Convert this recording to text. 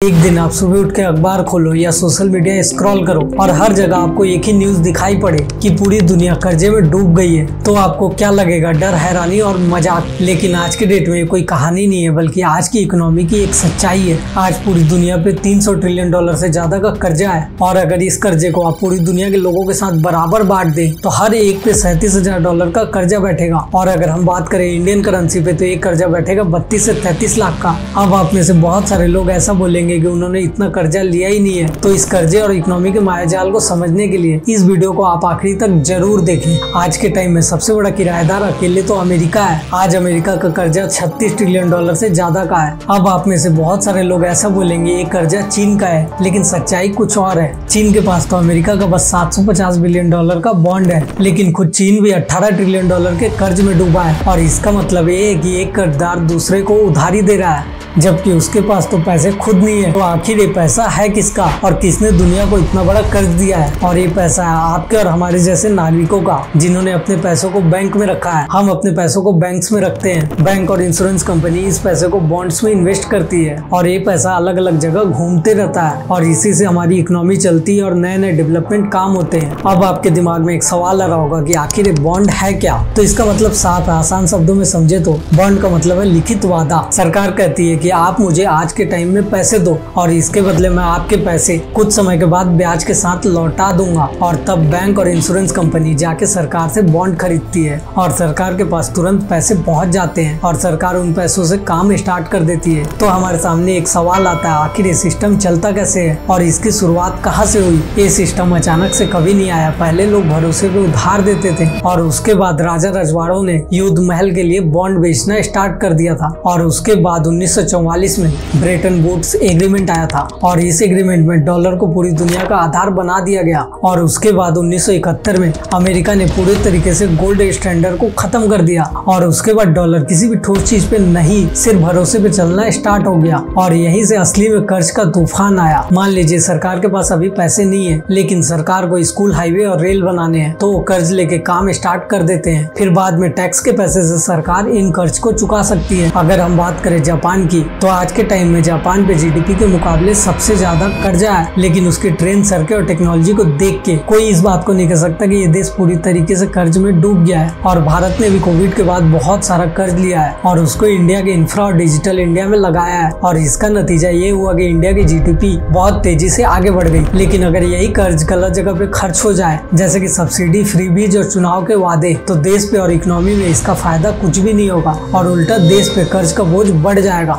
एक दिन आप सुबह उठ के अखबार खोलो या सोशल मीडिया स्क्रॉल करो और हर जगह आपको एक ही न्यूज दिखाई पड़े कि पूरी दुनिया कर्जे में डूब गई है, तो आपको क्या लगेगा? डर, हैरानी और मजाक। लेकिन आज के डेट में कोई कहानी नहीं है, बल्कि आज की इकोनॉमी की एक सच्चाई है। आज पूरी दुनिया पे 300 ट्रिलियन डॉलर से ज्यादा का कर्जा है, और अगर इस कर्जे को आप पूरी दुनिया के लोगों के साथ बराबर बांट दें तो हर एक पे 37,000 डॉलर का कर्जा बैठेगा। और अगर हम बात करें इंडियन करेंसी पे, तो एक कर्जा बैठेगा 32 से 33 लाख का। अब आप में से बहुत सारे लोग ऐसा बोलेंगे कि उन्होंने इतना कर्जा लिया ही नहीं है। तो इस कर्जे और इकोनॉमी के मायाजाल को समझने के लिए इस वीडियो को आप आखिरी तक जरूर देखें। आज के टाइम में सबसे बड़ा किराएदार अकेले तो अमेरिका है। आज अमेरिका का कर्जा 36 ट्रिलियन डॉलर से ज्यादा का है। अब आप में से बहुत सारे लोग ऐसा बोलेंगे ये कर्जा चीन का है, लेकिन सच्चाई कुछ और है। चीन के पास तो अमेरिका का बस 750 बिलियन डॉलर का बॉन्ड है, लेकिन खुद चीन भी 18 ट्रिलियन डॉलर के कर्ज में डूबा है। और इसका मतलब ये है कि एक कर्जदार दूसरे को उधारी दे रहा है, जबकि उसके पास तो पैसे खुद नहीं है। तो आखिर ये पैसा है किसका, और किसने दुनिया को इतना बड़ा कर्ज दिया है? और ये पैसा है आपके और हमारे जैसे नागरिकों का, जिन्होंने अपने पैसों को बैंक में रखा है। हम अपने पैसों को बैंक्स में रखते हैं। बैंक और इंश्योरेंस कंपनी इस पैसे को बॉन्ड्स में इन्वेस्ट करती है, और ये पैसा अलग अलग जगह घूमते रहता है, और इसी से हमारी इकोनॉमी चलती है और नए नए डेवलपमेंट काम होते हैं। अब आपके दिमाग में एक सवाल आ रहा होगा कि आखिर ये बॉन्ड है क्या? तो इसका मतलब साफ आसान शब्दों में समझे तो बॉन्ड का मतलब है लिखित वादा। सरकार कहती है कि आप मुझे आज के टाइम में पैसे दो, और इसके बदले मैं आपके पैसे कुछ समय के बाद ब्याज के साथ लौटा दूंगा। और तब बैंक और इंश्योरेंस कंपनी जाके सरकार से बॉन्ड खरीदती है, और सरकार के पास तुरंत पैसे पहुंच जाते हैं, और सरकार उन पैसों से काम स्टार्ट कर देती है। तो हमारे सामने एक सवाल आता है, आखिर ये सिस्टम चलता कैसे है और इसकी शुरुआत कहाँ से हुई? ये सिस्टम अचानक से कभी नहीं आया। पहले लोग भरोसे पे उधार देते थे, और उसके बाद राजा रजवाड़ों ने युद्ध महल के लिए बॉन्ड बेचना स्टार्ट कर दिया था। और उसके बाद 1944 में ब्रेटन वुड्स एग्रीमेंट आया था, और इस एग्रीमेंट में डॉलर को पूरी दुनिया का आधार बना दिया गया। और उसके बाद 1971 में अमेरिका ने पूरे तरीके से गोल्ड स्टैंडर्ड को खत्म कर दिया, और उसके बाद डॉलर किसी भी ठोस चीज पे नहीं, सिर्फ भरोसे पे चलना स्टार्ट हो गया। और यहीं से असली में कर्ज का तूफान आया। मान लीजिए सरकार के पास अभी पैसे नहीं है, लेकिन सरकार को स्कूल, हाईवे और रेल बनाने हैं, तो वो कर्ज लेके काम स्टार्ट कर देते हैं। फिर बाद में टैक्स के पैसे से सरकार इन कर्ज को चुका सकती है। अगर हम बात करें जापान की, तो आज के टाइम में जापान पे जीडीपी के मुकाबले सबसे ज्यादा कर्जा है, लेकिन उसकी ट्रेन, सड़कें और टेक्नोलॉजी को देख के कोई इस बात को नहीं कह सकता कि ये देश पूरी तरीके से कर्ज में डूब गया है। और भारत ने भी कोविड के बाद बहुत सारा कर्ज लिया है, और उसको इंडिया के इंफ्रा और डिजिटल इंडिया में लगाया है, और इसका नतीजा ये हुआ कि इंडिया की जीडीपी बहुत तेजी से आगे बढ़ गई। लेकिन अगर यही कर्ज गलत जगह पे खर्च हो जाए, जैसे कि सब्सिडी, फ्रीबीज और चुनाव के वादे, तो देश पे और इकोनॉमी में इसका फायदा कुछ भी नहीं होगा, और उल्टा देश पे कर्ज का बोझ बढ़ जाएगा।